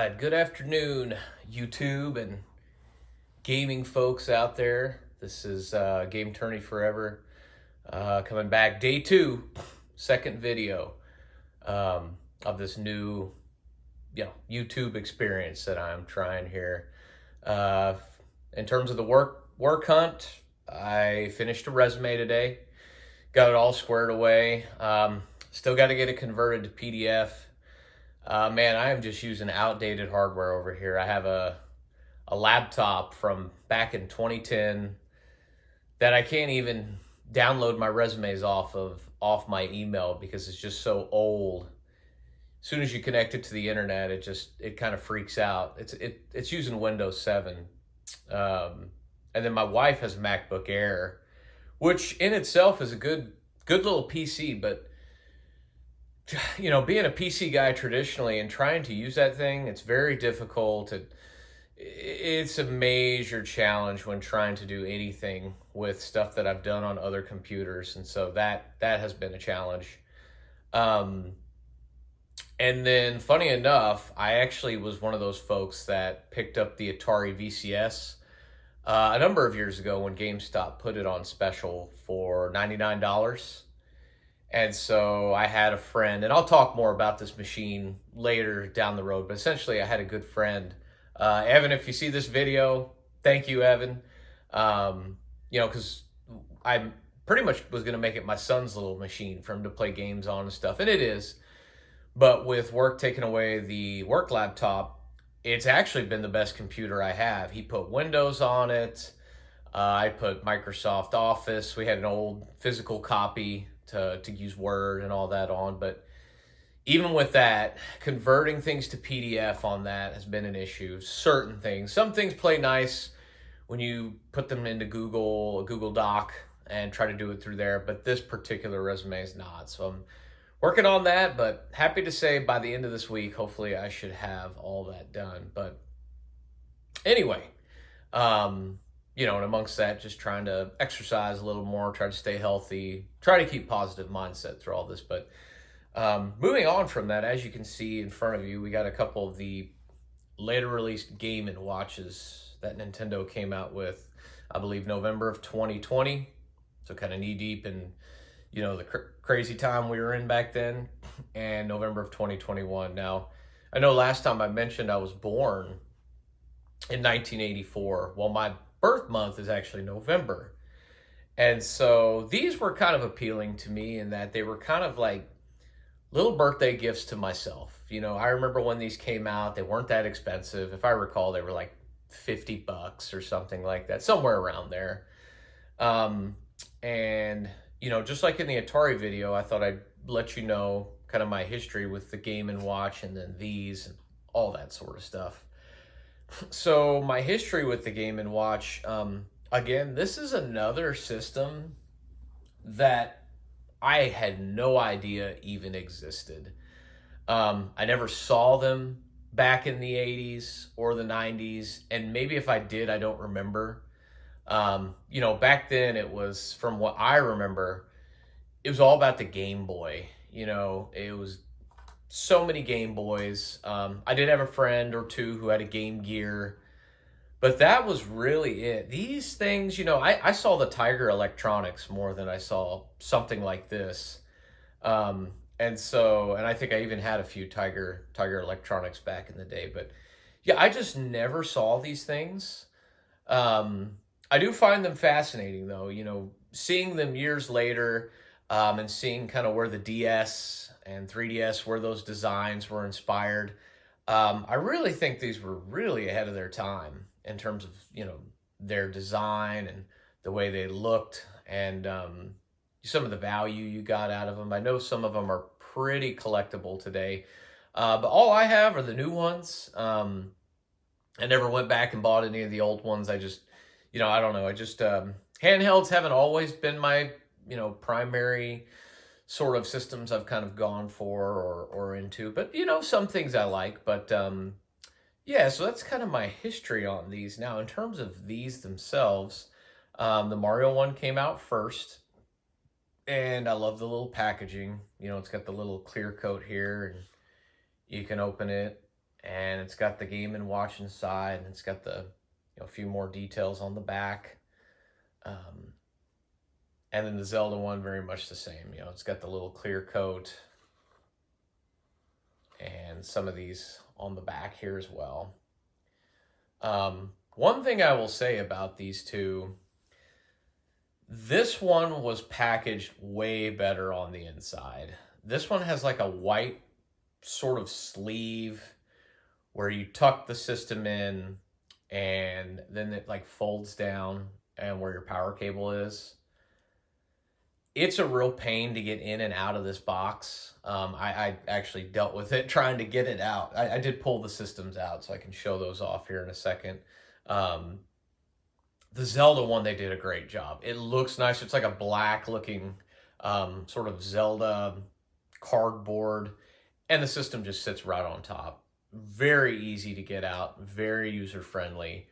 right, good afternoon, YouTube and gaming folks out there. This is Game Tourney Forever coming back, day two, second video of this new, YouTube experience that I'm trying here. Uh, in terms of the work hunt, I finished a resume today, got it all squared away. Still got to get it converted to PDF. Man, I am just using outdated hardware over here. I have a laptop from back in 2010 that I can't even download my resumes off my email because it's just so old. As soon as you connect it to the internet, it kind of freaks out. It's using Windows 7, and then my wife has a MacBook Air, which in itself is a good little PC, but being a PC guy traditionally and trying to use that thing, it's very difficult. It's a major challenge when trying to do anything with stuff that I've done on other computers, and so that has been a challenge. Um, and then, funny enough, I actually was one of those folks that picked up the Atari VCS a number of years ago when GameStop put it on special for $99. And so I had a friend, and I'll talk more about this machine later down the road, but essentially I had a good friend. Evan, if you see this video, thank you, Evan. Because I pretty much was going to make it my son's little machine for him to play games on and stuff, and it is. But with work taking away the work laptop, it's actually been the best computer I have. He put Windows on it. I put Microsoft Office. We had an old physical copy to use Word and all that on. But even with that, converting things to PDF on that has been an issue. Certain things. Some things play nice when you put them into a Google Doc, and try to do it through there. But this particular resume is not. So I'm working on that, but happy to say by the end of this week, hopefully I should have all that done. But anyway, and amongst that, just trying to exercise a little more, try to stay healthy, try to keep positive mindset through all this. But moving on from that, as you can see in front of you, we got a couple of the later released Game and Watches that Nintendo came out with, I believe, November of 2020. So kind of knee deep in, the crazy time we were in back then, and November of 2021. Now, I know last time I mentioned I was born in 1984. Well, my birth month is actually November. And so these were kind of appealing to me in that they were kind of like little birthday gifts to myself. I remember when these came out, they weren't that expensive. If I recall, they were like $50 or something like that, somewhere around there. And just like in the Atari video, I thought I'd let you know kind of my history with the Game and Watch and then these and all that sort of stuff. So my history with the Game and Watch, again, this is another system that I had no idea even existed. I never saw them back in the 80s or the 90s, and maybe if I did, I don't remember. Back then it was, from what I remember, it was all about the Game Boy. It was so many Game Boys. I did have a friend or two who had a Game Gear, but that was really it. These things, I saw the Tiger Electronics more than I saw something like this. And I think I even had a few Tiger Electronics back in the day, but yeah, I just never saw these things. I do find them fascinating though, seeing them years later, and seeing kind of where the DS and 3DS, where those designs were inspired. I really think these were really ahead of their time in terms of, their design and the way they looked, and some of the value you got out of them. I know some of them are pretty collectible today, but all I have are the new ones. I never went back and bought any of the old ones. I just, I don't know. Handhelds haven't always been my, primary sort of systems I've kind of gone for or into, but some things I like. But yeah, so that's kind of my history on these. Now, in terms of these themselves, the Mario one came out first, and I love the little packaging. It's got the little clear coat here, and you can open it, and it's got the Game and Watch inside, and it's got the a few more details on the back. Um, and then the Zelda one, very much the same. It's got the little clear coat and some of these on the back here as well. One thing I will say about these two, this one was packaged way better on the inside. This one has like a white sort of sleeve where you tuck the system in and then it like folds down and where your power cable is. It's a real pain to get in and out of this box. I actually dealt with it trying to get it out. I did pull the systems out, so I can show those off here in a second. Um, the Zelda one, they did a great job. It looks nice. It's like a black looking sort of Zelda cardboard, and the system just sits right on top. Very easy to get out, very user friendly.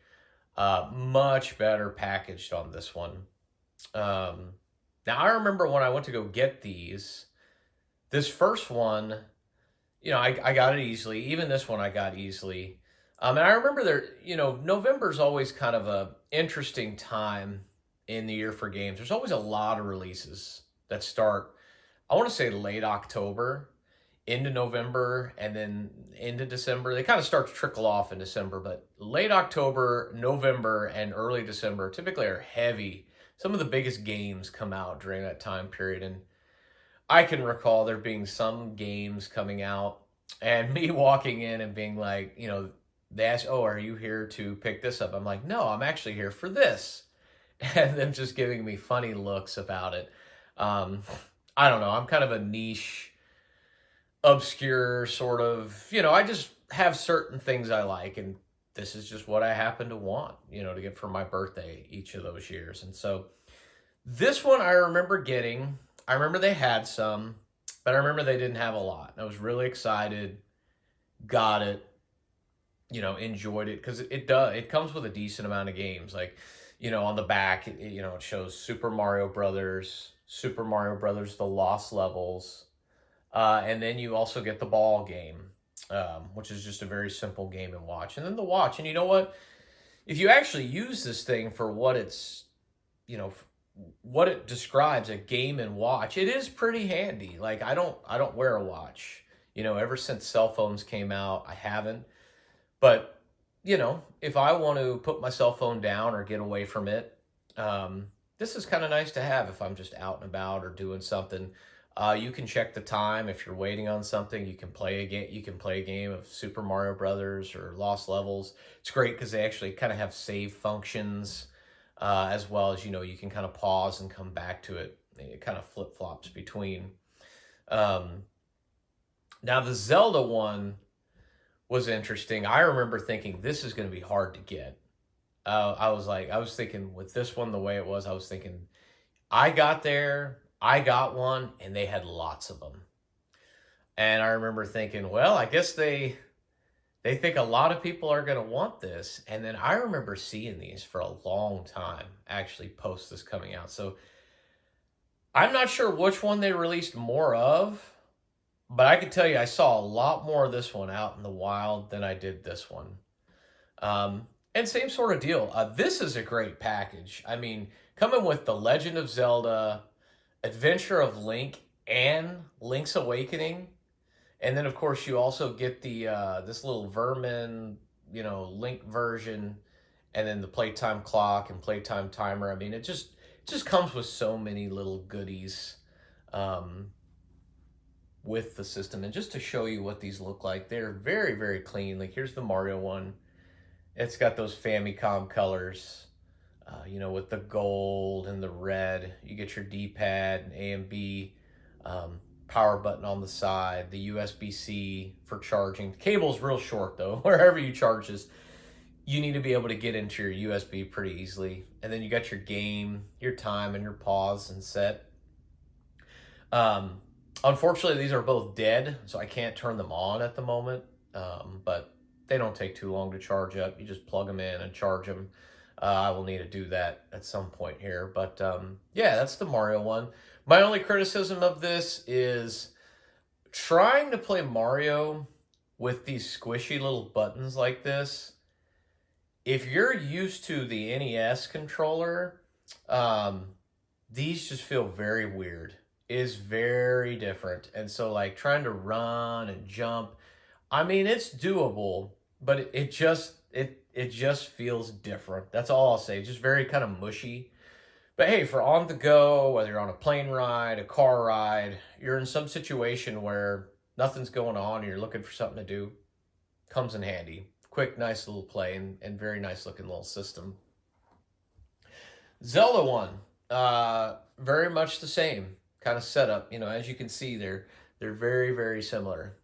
Much better packaged on this one. Now, I remember when I went to go get these, this first one, I got it easily. Even this one I got easily. And I remember November's always kind of a interesting time in the year for games. There's always a lot of releases that start, I want to say late October into November and then into December. They kind of start to trickle off in December, but late October, November, and early December typically are heavy. Some of the biggest games come out during that time period, and I can recall there being some games coming out and me walking in and being like, they ask, "Oh, are you here to pick this up?" I'm like, "No, I'm actually here for this." And them just giving me funny looks about it. I don't know. I'm kind of a niche, obscure sort of, I just have certain things I like, and this is just what I happen to want, to get for my birthday each of those years. And so this one I remember getting. I remember they had some, but I remember they didn't have a lot. I was really excited, got it, enjoyed it, because it comes with a decent amount of games. Like, on the back, it shows Super Mario Brothers, Super Mario Brothers, The Lost Levels, and then you also get the ball game, which is just a very simple Game and Watch. And then the watch. And you know what? If you actually use this thing for what it's, what it describes, a Game and Watch, it is pretty handy. Like, I don't wear a watch. Ever since cell phones came out, I haven't. But, if I want to put my cell phone down or get away from it, this is kind of nice to have if I'm just out and about or doing something. You can check the time if you're waiting on something. You can play a game. You can play a game of Super Mario Brothers or Lost Levels. It's great because they actually kind of have save functions, as well as you can kind of pause and come back to it. It kind of flip flops between. Now the Zelda one was interesting. I remember thinking this is going to be hard to get. I was thinking with this one the way it was. I was thinking I got there. I got one, and they had lots of them. And I remember thinking, well, I guess they think a lot of people are going to want this. And then I remember seeing these for a long time, actually, post this coming out. So I'm not sure which one they released more of, but I can tell you I saw a lot more of this one out in the wild than I did this one. And same sort of deal. This is a great package. I mean, coming with The Legend of Zelda, Adventure of Link, and Link's Awakening. And then, of course, you also get the this little Vermin, Link version, and then the playtime clock and playtime timer. I mean, it just comes with so many little goodies with the system. And just to show you what these look like, they're very, very clean. Like, here's the Mario one. It's got those Famicom colors, with the gold and the red. You get your D-pad and A and B, power button on the side, the USB-C for charging. The cable's real short, though. Wherever you charge this, you need to be able to get into your USB pretty easily. And then you got your game, your time, and your pause and set. Unfortunately, these are both dead, so I can't turn them on at the moment, but they don't take too long to charge up. You just plug them in and charge them. I will need to do that at some point here. But yeah, that's the Mario one. My only criticism of this is trying to play Mario with these squishy little buttons like this, if you're used to the NES controller, um, these just feel very weird. Is very different. And so like trying to run and jump, I mean it's doable, but it just feels different. That's all I'll say. Just very kind of mushy. But hey, for on the go, whether you're on a plane ride, a car ride, you're in some situation where nothing's going on and you're looking for something to do, comes in handy. Quick, nice little play and very nice looking little system. Zelda one, very much the same kind of setup. You know, as you can see, they're very, very similar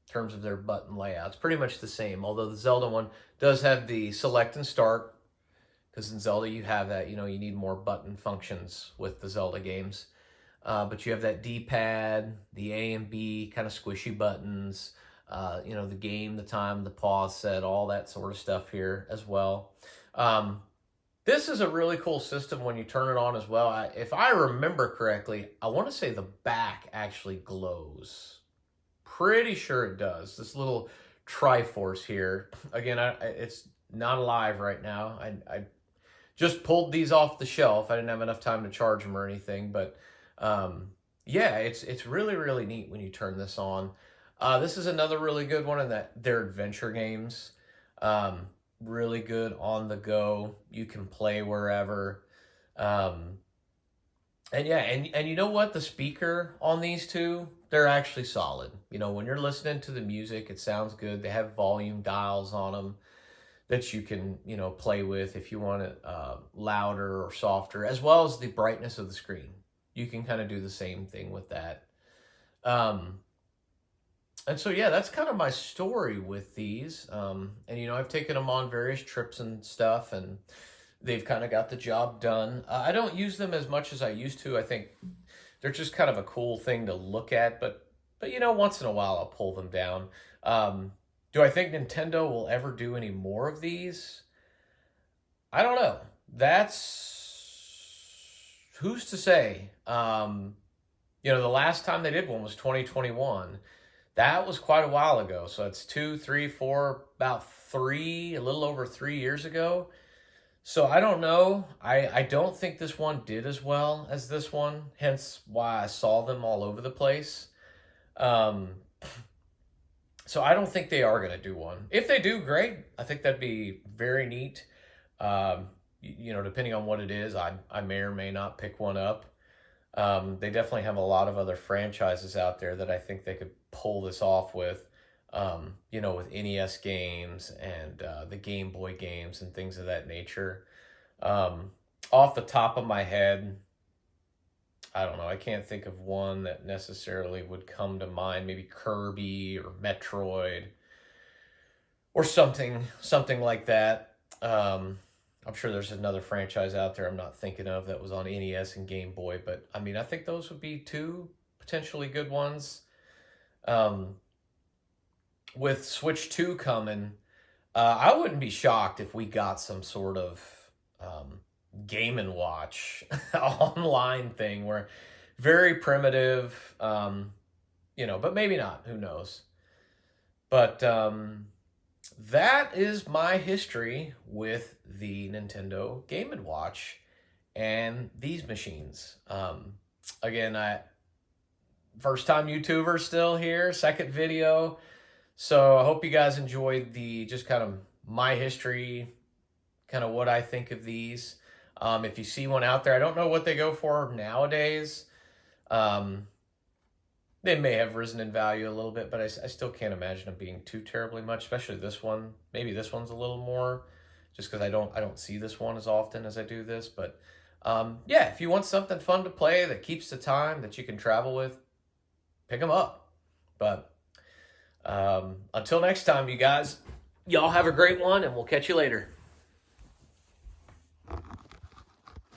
in terms of their button layouts. Pretty much the same, although the Zelda one does have the select and start, because in Zelda you have that, you know, you need more button functions with the Zelda games. But you have that D-pad, the A and B kind of squishy buttons, you know, the game, the time, the pause set, all that sort of stuff here as well. This is a really cool system when you turn it on as well. If I remember correctly, I want to say the back actually glows. Pretty sure it does. This little Triforce here. Again, it's not alive right now. I just pulled these off the shelf. I didn't have enough time to charge them or anything, but yeah, it's really, really neat when you turn this on. This is another really good one in that they're adventure games. Really good on the go. You can play wherever. And yeah, and you know what? The speaker on these two, they're actually solid. You know, when you're listening to the music, it sounds good. They have volume dials on them that you can, you know, play with if you want it louder or softer, as well as the brightness of the screen. You can kind of do the same thing with that. And so, yeah, that's kind of my story with these. And, you know, I've taken them on various trips and stuff, and they've kind of got the job done. I don't use them as much as I used to. I think they're just kind of a cool thing to look at, but you know, once in a while I'll pull them down. Do I think Nintendo will ever do any more of these? I don't know. Who's to say? You know, the last time they did one was 2021. That was quite a while ago. So it's 2, 3, 4, a little over 3 years ago. So I don't know. I don't think this one did as well as this one, hence why I saw them all over the place. So I don't think they are going to do one. If they do, great. I think that'd be very neat. You know, depending on what it is, I may or may not pick one up. They definitely have a lot of other franchises out there that I think they could pull this off with, you know, with NES games and the Game Boy games and things of that nature. Off the top of my head, I don't know. I can't think of one that necessarily would come to mind. Maybe Kirby or Metroid or something like that. I'm sure there's another franchise out there I'm not thinking of that was on NES and Game Boy, but I mean, I think those would be two potentially good ones. With Switch 2 coming, I wouldn't be shocked if we got some sort of Game and Watch online thing where very primitive, you know, but maybe not, who knows. But that is my history with the Nintendo Game & Watch and these machines. Again, first time YouTuber still here, second video. So I hope you guys enjoyed the just kind of my history, kind of what I think of these. If you see one out there, I don't know what they go for nowadays. They may have risen in value a little bit, but I still can't imagine them being too terribly much, especially this one. Maybe this one's a little more, just because I don't see this one as often as I do this. But yeah, if you want something fun to play that keeps the time, that you can travel with, pick them up. But until next time, you guys, y'all have a great one, and we'll catch you later.